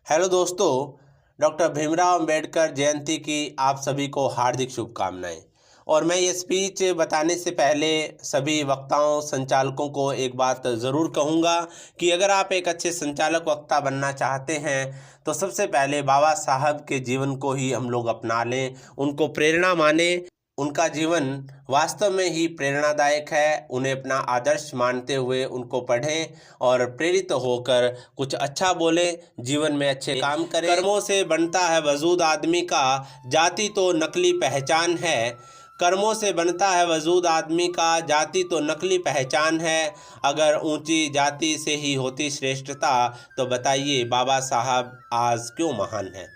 Hello दोस्तों, doctor Bhimrao Ambedkar Jayanti की आप सभी को हार्दिक शुभकामनाएं। और मैं ये स्पीच बताने से पहले सभी वक्ताओं संचालकों को एक बात ज़रूर कहूँगा कि अगर आप एक अच्छे संचालक वक्ता बनना चाहते हैं तो सबसे पहले बाबा साहब के जीवन को ही हम लोग अपना लें, उनको प्रेरणा माने। उनका जीवन वास्तव में ही प्रेरणादायक है। उन्हें अपना आदर्श मानते हुए उनको पढ़ें और प्रेरित होकर कुछ अच्छा बोलें, जीवन में अच्छे काम करें। कर्मों से बनता है वजूद आदमी का, जाति तो नकली पहचान है। कर्मों से बनता है वजूद आदमी का, जाति तो नकली पहचान है। अगर ऊंची जाति से ही होती श्रेष्ठता तो बताइए बाबा साहब आज क्यों महान हैं।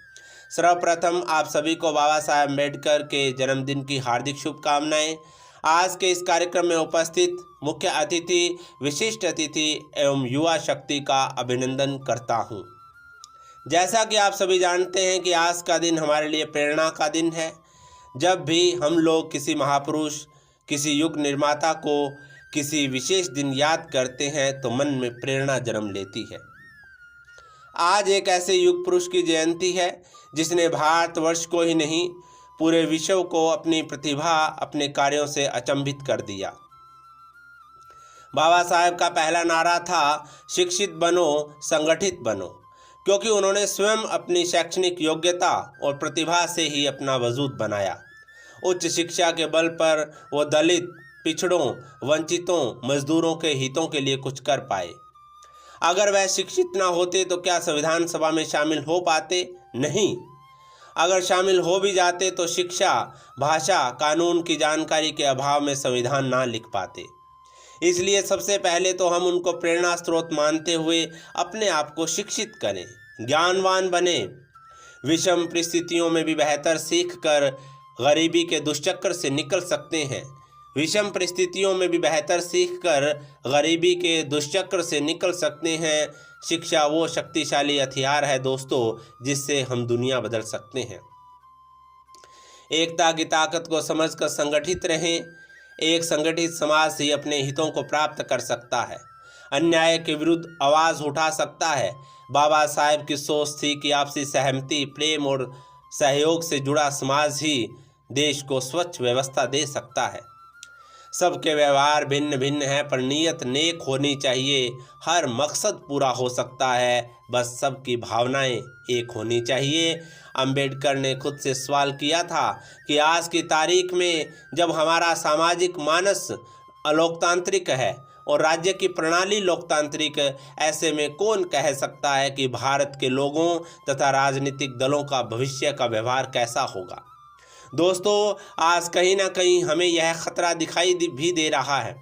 सर्वप्रथम आप सभी को बाबा साहब अम्बेडकर के जन्मदिन की हार्दिक शुभकामनाएं। आज के इस कार्यक्रम में उपस्थित मुख्य अतिथि, विशिष्ट अतिथि एवं युवा शक्ति का अभिनंदन करता हूं। जैसा कि आप सभी जानते हैं कि आज का दिन हमारे लिए प्रेरणा का दिन है। जब भी हम लोग किसी महापुरुष, किसी युग निर्माता को किसी विशेष दिन याद करते हैं तो मन में प्रेरणा जन्म लेती है। आज एक ऐसे युग पुरुष की जयंती है जिसने भारतवर्ष को ही नहीं पूरे विश्व को अपनी प्रतिभा, अपने कार्यों से अचंभित कर दिया। बाबा साहेब का पहला नारा था शिक्षित बनो, संगठित बनो, क्योंकि उन्होंने स्वयं अपनी शैक्षणिक योग्यता और प्रतिभा से ही अपना वजूद बनाया। उच्च शिक्षा के बल पर वो दलित, पिछड़ों, वंचितों, मजदूरों के हितों के लिए कुछ कर पाए। अगर वह शिक्षित ना होते तो क्या संविधान सभा में शामिल हो पाते? नहीं। अगर शामिल हो भी जाते तो शिक्षा, भाषा, कानून की जानकारी के अभाव में संविधान ना लिख पाते। इसलिए सबसे पहले तो हम उनको प्रेरणा स्रोत मानते हुए अपने आप को शिक्षित करें, ज्ञानवान बने। विषम परिस्थितियों में भी बेहतर सीख कर गरीबी के दुष्चक्र से निकल सकते हैं। विषम परिस्थितियों में भी बेहतर सीखकर गरीबी के दुष्चक्र से निकल सकते हैं। शिक्षा वो शक्तिशाली हथियार है दोस्तों, जिससे हम दुनिया बदल सकते हैं। एकता की ताकत को समझकर संगठित रहें। एक संगठित समाज ही अपने हितों को प्राप्त कर सकता है, अन्याय के विरुद्ध आवाज़ उठा सकता है। बाबा साहेब की सोच थी कि आपसी सहमति, प्रेम और सहयोग से जुड़ा समाज ही देश को स्वच्छ व्यवस्था दे सकता है। सबके व्यवहार भिन्न भिन्न है पर नीयत नेक होनी चाहिए। हर मकसद पूरा हो सकता है, बस सबकी भावनाएं एक होनी चाहिए। अंबेडकर ने खुद से सवाल किया था कि आज की तारीख में जब हमारा सामाजिक मानस अलोकतांत्रिक है और राज्य की प्रणाली लोकतांत्रिक, ऐसे में कौन कह सकता है कि भारत के लोगों तथा राजनीतिक दलों का भविष्य का व्यवहार कैसा होगा। दोस्तों, आज कहीं ना कहीं हमें यह खतरा दिखाई भी दे रहा है।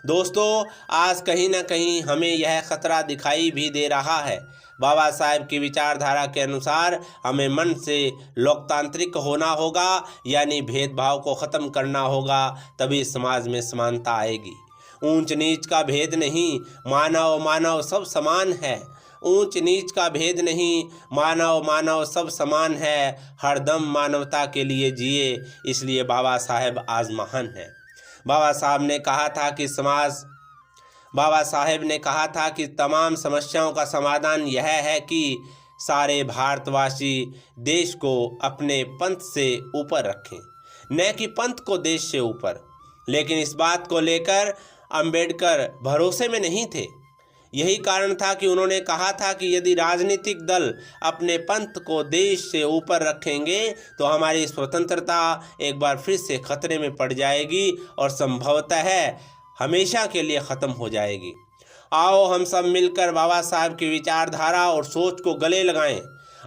दोस्तों, आज कहीं ना कहीं हमें यह खतरा दिखाई भी दे रहा है। बाबा साहेब की विचारधारा के अनुसार हमें मन से लोकतांत्रिक होना होगा, यानी भेदभाव को ख़त्म करना होगा, तभी समाज में समानता आएगी। ऊंच नीच का भेद नहीं, मानव मानव सब समान है। ऊंच नीच का भेद नहीं, मानव मानव सब समान है। हरदम मानवता के लिए जिए, इसलिए बाबा साहेब आज महान हैं। बाबा साहब ने कहा था कि तमाम समस्याओं का समाधान यह है कि सारे भारतवासी देश को अपने पंथ से ऊपर रखें, न कि पंथ को देश से ऊपर। लेकिन इस बात को लेकर अंबेडकर भरोसे में नहीं थे। यही कारण था कि उन्होंने कहा था कि यदि राजनीतिक दल अपने पंथ को देश से ऊपर रखेंगे तो हमारी स्वतंत्रता एक बार फिर से खतरे में पड़ जाएगी और संभवतः हमेशा के लिए ख़त्म हो जाएगी। आओ हम सब मिलकर बाबा साहब की विचारधारा और सोच को गले लगाएं,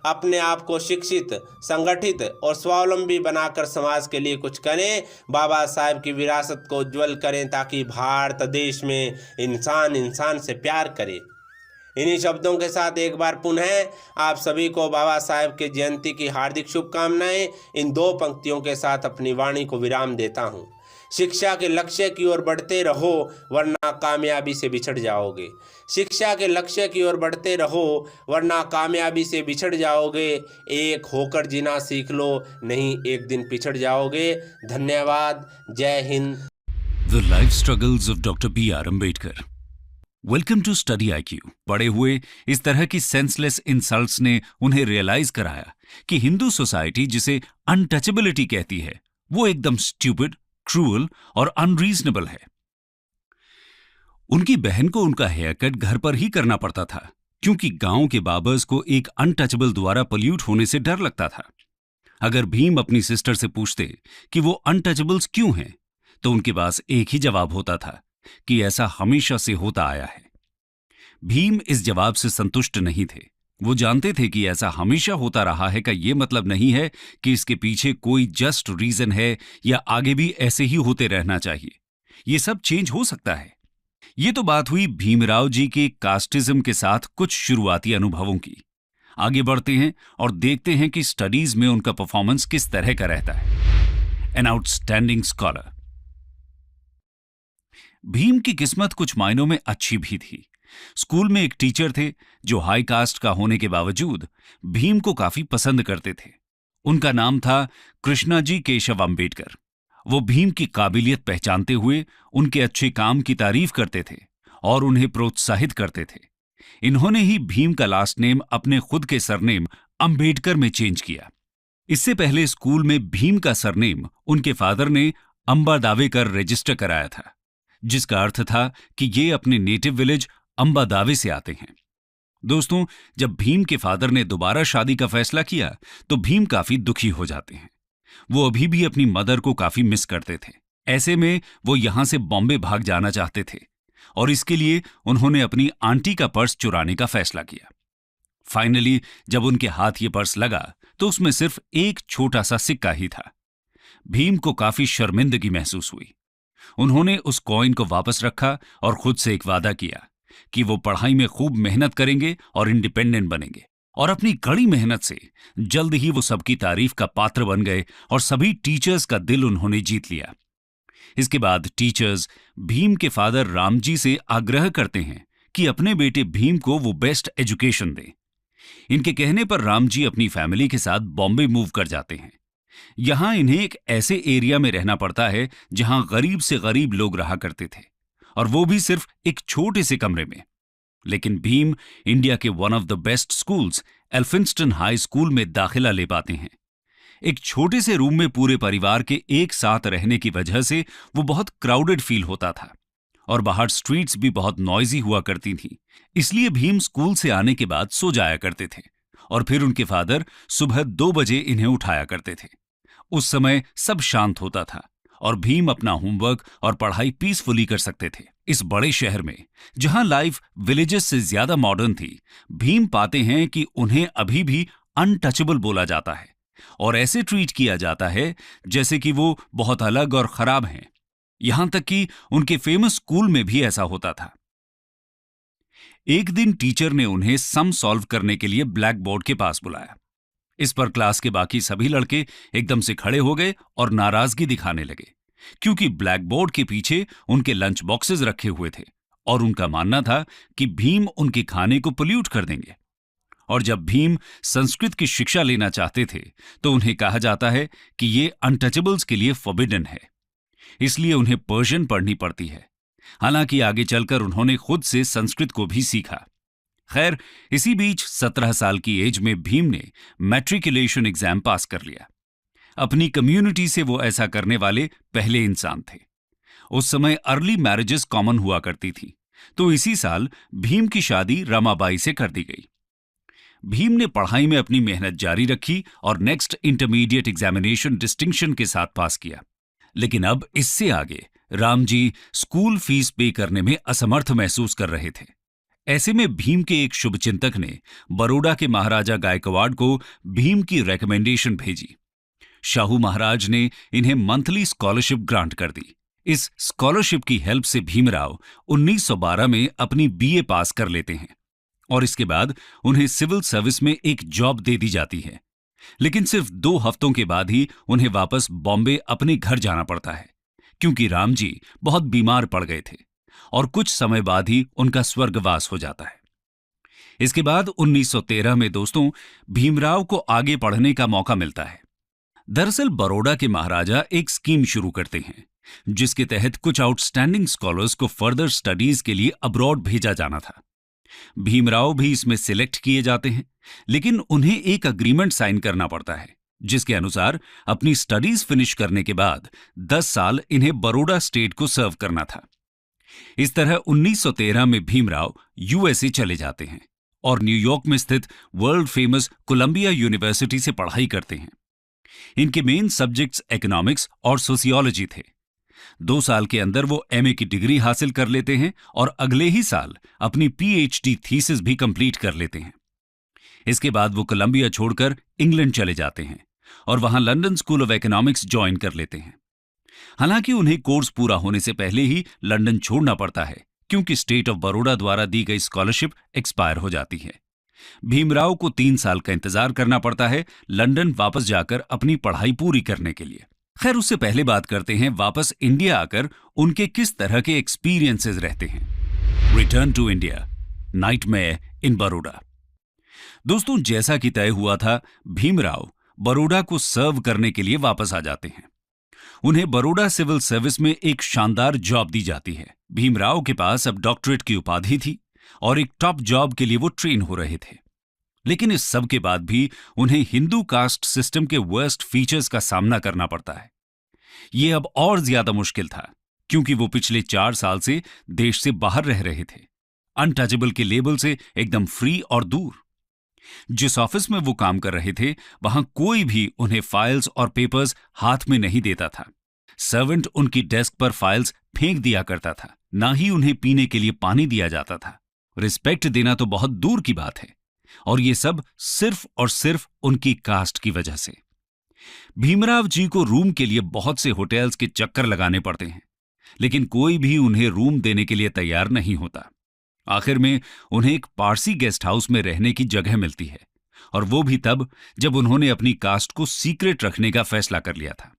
अपने आप को शिक्षित, संगठित और स्वावलंबी बनाकर समाज के लिए कुछ करें। बाबा साहेब की विरासत को उज्ज्वल करें ताकि भारत देश में इंसान इंसान से प्यार करे। इन्हीं शब्दों के साथ एक बार पुनः आप सभी को बाबा साहेब के जयंती की हार्दिक शुभकामनाएं। इन दो पंक्तियों के साथ अपनी वाणी को विराम देता हूँ। शिक्षा के लक्ष्य की ओर बढ़ते रहो वरना कामयाबी से बिछड़ जाओगे। शिक्षा के लक्ष्य की ओर बढ़ते रहो वरना कामयाबी से बिछड़ जाओगे। एक होकर जीना सीख लो, नहीं एक दिन पिछड़ जाओगे। धन्यवाद। जय Hind. The life struggles of Dr. B.R. Ambedkar. Welcome to study IQ. बड़े हुए इस तरह की सेंसलेस इंसल्ट्स ने उन्हें रियलाइज कराया कि हिंदू सोसाइटी जिसे अनटचेबिलिटी कहती है वो एकदम स्टूपिड, क्रूअल और अनरीजनेबल है। उनकी बहन को उनका हेयर कट घर पर ही करना पड़ता था क्योंकि गांव के बाबर्स को एक अनटचेबल द्वारा पोल्यूट होने से डर लगता था। अगर भीम अपनी सिस्टर से पूछते कि वो अनटचेबल्स क्यों हैं, तो उनके पास एक ही जवाब होता था कि ऐसा हमेशा से होता आया है। भीम इस जवाब से संतुष्ट नहीं थे। वो जानते थे कि ऐसा हमेशा होता रहा है का ये मतलब नहीं है कि इसके पीछे कोई जस्ट रीजन है या आगे भी ऐसे ही होते रहना चाहिए। ये सब चेंज हो सकता है। ये तो बात हुई भीमराव जी के कास्टिज्म के साथ कुछ शुरुआती अनुभवों की। आगे बढ़ते हैं और देखते हैं कि स्टडीज में उनका परफॉर्मेंस किस तरह का रहता है। An outstanding scholar. भीम की किस्मत कुछ मायनों में अच्छी भी थी। स्कूल में एक टीचर थे जो हाई कास्ट का होने के बावजूद भीम को काफी पसंद करते थे। उनका नाम था कृष्णाजी केशव अंबेडकर। वो भीम की काबिलियत पहचानते हुए उनके अच्छे काम की तारीफ करते थे और उन्हें प्रोत्साहित करते थे। इन्होंने ही भीम का लास्ट नेम अपने खुद के सरनेम अंबेडकर में चेंज किया। इससे पहले स्कूल में भीम का सरनेम उनके फादर ने अंबा दावे कर रजिस्टर कराया था, जिसका अर्थ था कि ये अपने नेटिव विलेज अंबा दावे से आते हैं। दोस्तों, जब भीम के फादर ने दोबारा शादी का फैसला किया तो भीम काफी दुखी हो जाते हैं। वो अभी भी अपनी मदर को काफी मिस करते थे। ऐसे में वो यहां से बॉम्बे भाग जाना चाहते थे और इसके लिए उन्होंने अपनी आंटी का पर्स चुराने का फैसला किया। फाइनली जब उनके हाथ ये पर्स लगा तो उसमें सिर्फ एक छोटा सा सिक्का ही था। भीम को काफी शर्मिंदगी महसूस हुई। उन्होंने उस कॉइन को वापस रखा और खुद से एक वादा किया कि वो पढ़ाई में खूब मेहनत करेंगे और इंडिपेंडेंट बनेंगे। और अपनी कड़ी मेहनत से जल्द ही वो सबकी तारीफ का पात्र बन गए और सभी टीचर्स का दिल उन्होंने जीत लिया। इसके बाद टीचर्स भीम के फादर रामजी से आग्रह करते हैं कि अपने बेटे भीम को वो बेस्ट एजुकेशन दें। इनके कहने पर रामजी अपनी फैमिली के साथ बॉम्बे मूव कर जाते हैं। यहां इन्हें एक ऐसे एरिया में रहना पड़ता है जहां गरीब से गरीब लोग रहा करते थे, और वो भी सिर्फ एक छोटे से कमरे में। लेकिन भीम इंडिया के one of the best schools Elphinstone high school में दाखिला ले पाते हैं। एक छोटे से रूम में पूरे परिवार के एक साथ रहने की वजह से वो बहुत क्राउडेड फील होता था और बाहर स्ट्रीट्स भी बहुत नॉइजी हुआ करती थी। इसलिए भीम स्कूल से आने के बाद सो जाया करते थे और फिर उनके फादर सुबह 2 बजे इन्हें उठाया करते थे। उस समय सब शांत होता था और भीम अपना होमवर्क और पढ़ाई पीसफुली कर सकते थे। इस बड़े शहर में जहां लाइफ विलेजेस से ज्यादा मॉडर्न थी, भीम पाते हैं कि उन्हें अभी भी अनटचेबल बोला जाता है और ऐसे ट्रीट किया जाता है जैसे कि वो बहुत अलग और खराब हैं। यहां तक कि उनके फेमस स्कूल में भी ऐसा होता था। एक दिन टीचर ने उन्हें सम सॉल्व करने के लिए ब्लैक बोर्ड के पास बुलाया। इस पर क्लास के बाकी सभी लड़के एकदम से खड़े हो गए और नाराजगी दिखाने लगे, क्योंकि ब्लैक बोर्ड के पीछे उनके लंच बॉक्सेस रखे हुए थे और उनका मानना था कि भीम उनके खाने को पोल्यूट कर देंगे। और जब भीम संस्कृत की शिक्षा लेना चाहते थे तो उन्हें कहा जाता है कि ये अनटचेबल्स के लिए फॉरबिडन है, इसलिए उन्हें पर्शियन पढ़नी पड़ती है। हालांकि आगे चलकर उन्होंने खुद से संस्कृत को भी सीखा। खैर, इसी बीच 17 साल की एज में भीम ने मैट्रिकुलेशन एग्जाम पास कर लिया। अपनी कम्युनिटी से वो ऐसा करने वाले पहले इंसान थे। उस समय अर्ली मैरिजेस कॉमन हुआ करती थी, तो इसी साल भीम की शादी रमाबाई से कर दी गई। भीम ने पढ़ाई में अपनी मेहनत जारी रखी और नेक्स्ट इंटरमीडिएट एग्जामिनेशन डिस्टिंक्शन के साथ पास किया। लेकिन अब इससे आगे रामजी स्कूल फीस पे करने में असमर्थ महसूस कर रहे थे। ऐसे में भीम के एक शुभचिंतक ने बड़ौदा के महाराजा गायकवाड़ को भीम की रिकमेंडेशन भेजी। शाहू महाराज ने इन्हें मंथली स्कॉलरशिप ग्रांट कर दी। इस स्कॉलरशिप की हेल्प से भीमराव 1912 में अपनी बीए पास कर लेते हैं और इसके बाद उन्हें सिविल सर्विस में एक जॉब दे दी जाती है। लेकिन सिर्फ 2 हफ्तों के बाद ही उन्हें वापस बॉम्बे अपने घर जाना पड़ता है, क्योंकि रामजी बहुत बीमार पड़ गए थे और कुछ समय बाद ही उनका स्वर्गवास हो जाता है। इसके बाद 1913 में दोस्तों भीमराव को आगे पढ़ने का मौका मिलता है। दरअसल बड़ौदा के महाराजा एक स्कीम शुरू करते हैं जिसके तहत कुछ आउटस्टैंडिंग स्कॉलर्स को फर्दर स्टडीज के लिए अब्रॉड भेजा जाना था। भीमराव भी इसमें सिलेक्ट किए जाते हैं, लेकिन उन्हें एक अग्रीमेंट साइन करना पड़ता है जिसके अनुसार अपनी स्टडीज फिनिश करने के बाद 10 साल इन्हें बड़ौदा स्टेट को सर्व करना था। इस तरह 1913 में भीमराव यूएसए चले जाते हैं और न्यूयॉर्क में स्थित वर्ल्ड फेमस कोलंबिया यूनिवर्सिटी से पढ़ाई करते हैं। इनके मेन सब्जेक्ट्स इकोनॉमिक्स और सोशियोलॉजी थे। 2 साल के अंदर वो एमए की डिग्री हासिल कर लेते हैं और अगले ही साल अपनी पीएचडी थीसिस भी कंप्लीट कर लेते हैं। इसके बाद वो कोलंबिया छोड़कर इंग्लैंड चले जाते हैं और वहां London school of economics join कर लेते हैं। हालांकि उन्हें कोर्स पूरा होने से पहले ही लंदन छोड़ना पड़ता है क्योंकि स्टेट ऑफ बड़ौदा द्वारा दी गई स्कॉलरशिप एक्सपायर हो जाती है। भीमराव को 3 साल का इंतजार करना पड़ता है लंदन वापस जाकर अपनी पढ़ाई पूरी करने के लिए। खैर, उससे पहले बात करते हैं वापस इंडिया आकर उनके किस तरह के एक्सपीरियंसेस रहते हैं। रिटर्न टू इंडिया, नाइटमेयर इन बड़ौदा। दोस्तों, जैसा कि तय हुआ था, भीमराव बड़ौदा को सर्व करने के लिए वापस आ जाते हैं। उन्हें बड़ौदा सिविल सर्विस में एक शानदार जॉब दी जाती है। भीमराव के पास अब डॉक्टरेट की उपाधि थी और एक टॉप जॉब के लिए वो ट्रेन हो रहे थे। लेकिन इस सब के बाद भी उन्हें हिंदू कास्ट सिस्टम के वर्स्ट फीचर्स का सामना करना पड़ता है। ये अब और ज्यादा मुश्किल था क्योंकि वो पिछले 4 साल से देश से बाहर रह रहे थे, अनटचेबल के लेबल से एकदम फ्री और दूर। जिस ऑफिस में वो काम कर रहे थे वहां कोई भी उन्हें फाइल्स और पेपर्स हाथ में नहीं देता था। सर्वेंट उनकी डेस्क पर फाइल्स फेंक दिया करता था, ना ही उन्हें पीने के लिए पानी दिया जाता था। रिस्पेक्ट देना तो बहुत दूर की बात है, और ये सब सिर्फ और सिर्फ उनकी कास्ट की वजह से। भीमराव जी को रूम के लिए बहुत से होटल्स के चक्कर लगाने पड़ते हैं, लेकिन कोई भी उन्हें रूम देने के लिए तैयार नहीं होता। आखिर में उन्हें एक पारसी गेस्ट हाउस में रहने की जगह मिलती है, और वो भी तब जब उन्होंने अपनी कास्ट को सीक्रेट रखने का फैसला कर लिया था।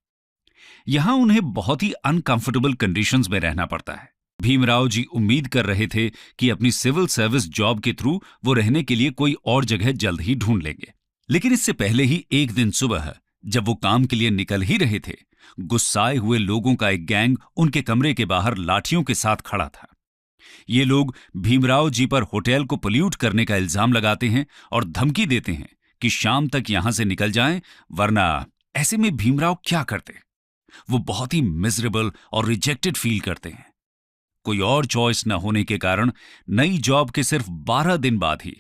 यहां उन्हें बहुत ही अनकंफर्टेबल कंडीशंस में रहना पड़ता है। भीमराव जी उम्मीद कर रहे थे कि अपनी सिविल सर्विस जॉब के थ्रू वो रहने के लिए कोई और जगह जल्द ही ढूंढ लेंगे। लेकिन इससे पहले ही एक दिन सुबह जब वो काम के लिए निकल ही रहे थे, गुस्साए हुए लोगों का एक गैंग उनके कमरे के बाहर लाठियों के साथ खड़ा था। ये लोग भीमराव जी पर होटल को पोल्यूट करने का इल्जाम लगाते हैं और धमकी देते हैं कि शाम तक यहां से निकल जाएं, वरना ऐसे में भीमराव क्या करते? वो बहुत ही मिजरेबल और रिजेक्टेड फील करते हैं। कोई और चॉइस न होने के कारण नई जॉब के सिर्फ 12 दिन बाद ही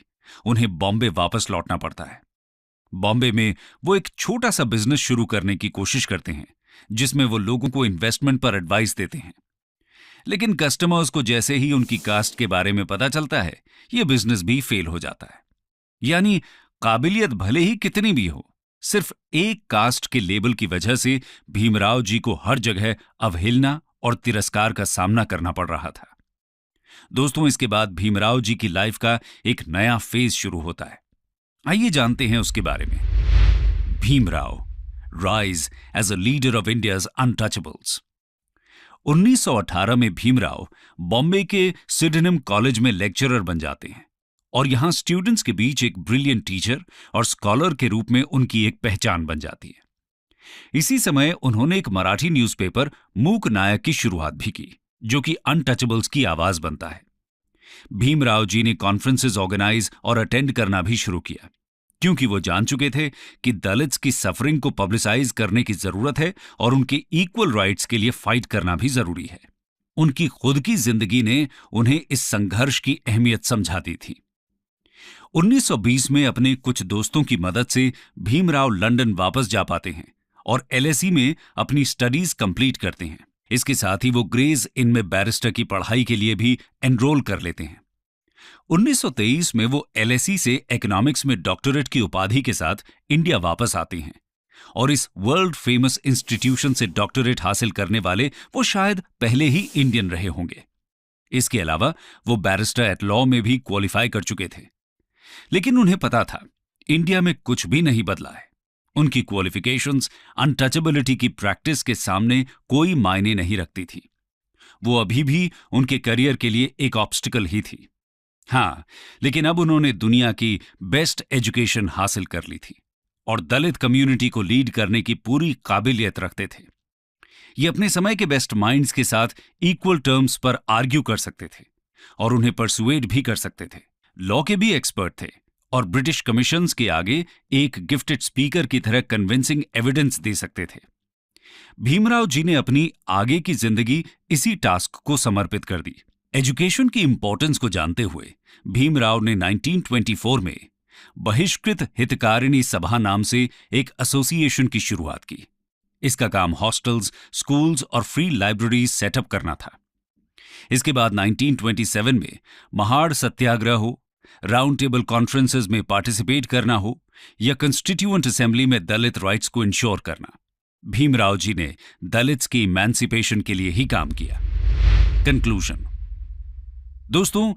उन्हें बॉम्बे वापस लौटना पड़ता है। बॉम्बे में वो एक छोटा सा बिजनेस शुरू करने की कोशिश करते हैं जिसमें वो लोगों को इन्वेस्टमेंट पर एडवाइस देते हैं। लेकिन कस्टमर्स को जैसे ही उनकी कास्ट के बारे में पता चलता है, ये बिजनेस भी फेल हो जाता है। यानी काबिलियत भले ही कितनी भी हो, सिर्फ एक कास्ट के लेबल की वजह से भीमराव जी को हर जगह अवहेलना और तिरस्कार का सामना करना पड़ रहा था। दोस्तों, इसके बाद भीमराव जी की लाइफ का एक नया फेज शुरू होता है। आइए जानते हैं उसके बारे में। Bhimrao rise as a leader of India's untouchables. 1918 में भीमराव बॉम्बे के सिडेनम कॉलेज में लेक्चरर बन जाते हैं और यहां स्टूडेंट्स के बीच एक ब्रिलियंट टीचर और स्कॉलर के रूप में उनकी एक पहचान बन जाती है। इसी समय उन्होंने एक मराठी न्यूज़पेपर मूक नायक की शुरुआत भी की, जो कि अनटचेबल्स की आवाज बनता है। भीमराव जी ने कॉन्फ्रेंसेस ऑर्गेनाइज और अटेंड करना भी शुरू किया, क्योंकि वो जान चुके थे कि दलित्स की सफरिंग को पब्लिसाइज करने की जरूरत है और उनके इक्वल राइट्स के लिए फाइट करना भी जरूरी है। उनकी खुद की जिंदगी ने उन्हें इस संघर्ष की अहमियत समझा दी थी। 1920 में अपने कुछ दोस्तों की मदद से भीमराव लंदन वापस जा पाते हैं और एलएसी में अपनी स्टडीज कंप्लीट करते हैं। इसके साथ ही वो ग्रेज इन में बैरिस्टर की पढ़ाई के लिए भी एनरोल कर लेते हैं। 1923 में वो एलएसी से इकोनॉमिक्स में डॉक्टरेट की उपाधि के साथ इंडिया वापस आते हैं और इस वर्ल्ड फेमस इंस्टीट्यूशन से डॉक्टरेट हासिल करने वाले वो शायद पहले ही इंडियन रहे होंगे। इसके अलावा वो बैरिस्टर एट लॉ में भी क्वालिफाई कर चुके थे। लेकिन उन्हें पता था इंडिया में कुछ भी नहीं बदला है। उनकी क्वालिफिकेशंस अनटचेबिलिटी की प्रैक्टिस के सामने कोई मायने नहीं रखती थी। वो अभी भी उनके करियर के लिए एक ऑब्स्टिकल ही थी। हाँ, लेकिन अब उन्होंने दुनिया की बेस्ट एजुकेशन हासिल कर ली थी और दलित कम्युनिटी को लीड करने की पूरी काबिलियत रखते थे। ये अपने समय के बेस्ट माइंड्स के साथ इक्वल टर्म्स पर आर्ग्यू कर सकते थे और उन्हें परसुएड भी कर सकते थे। लॉ के भी एक्सपर्ट थे और ब्रिटिश कमीशंस के आगे एक गिफ्टेड स्पीकर की तरह कन्विंसिंग एविडेंस दे सकते थे। भीमराव जी ने अपनी आगे की जिंदगी इसी टास्क को समर्पित कर दी। एजुकेशन की इंपॉर्टेंस को जानते हुए भीमराव ने 1924 में बहिष्कृत हितकारिणी सभा नाम से एक एसोसिएशन की शुरुआत की। इसका काम हॉस्टल्स, स्कूल्स और फ्री लाइब्रेरीज सेटअप करना था। इसके बाद 1927 में महाड़ सत्याग्रह हो, राउंड टेबल कॉन्फ्रेंसेस में पार्टिसिपेट करना हो या कंस्टिट्यूएंट असेंबली में दलित राइट्स को इंश्योर करना, भीमराव जी ने दलित्स की इमेंसिपेशन के लिए ही काम किया। कंक्लूजन। दोस्तों,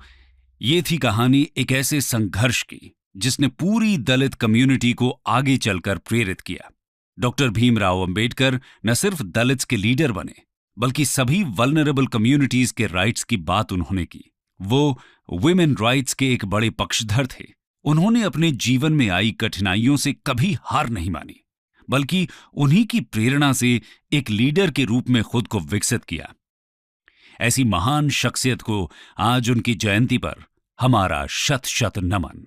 ये थी कहानी एक ऐसे संघर्ष की जिसने पूरी दलित कम्युनिटी को आगे चलकर प्रेरित किया। डॉक्टर भीमराव अंबेडकर न सिर्फ दलित्स के लीडर बने, बल्कि सभी वल्नरेबल कम्युनिटीज के राइट्स की बात उन्होंने की। वो वुमेन राइट्स के एक बड़े पक्षधर थे। उन्होंने अपने जीवन में आई कठिनाइयों से कभी हार नहीं मानी, बल्कि उन्हीं की प्रेरणा से एक लीडर के रूप में खुद को विकसित किया। ऐसी महान शख्सियत को आज उनकी जयंती पर हमारा शत शत नमन।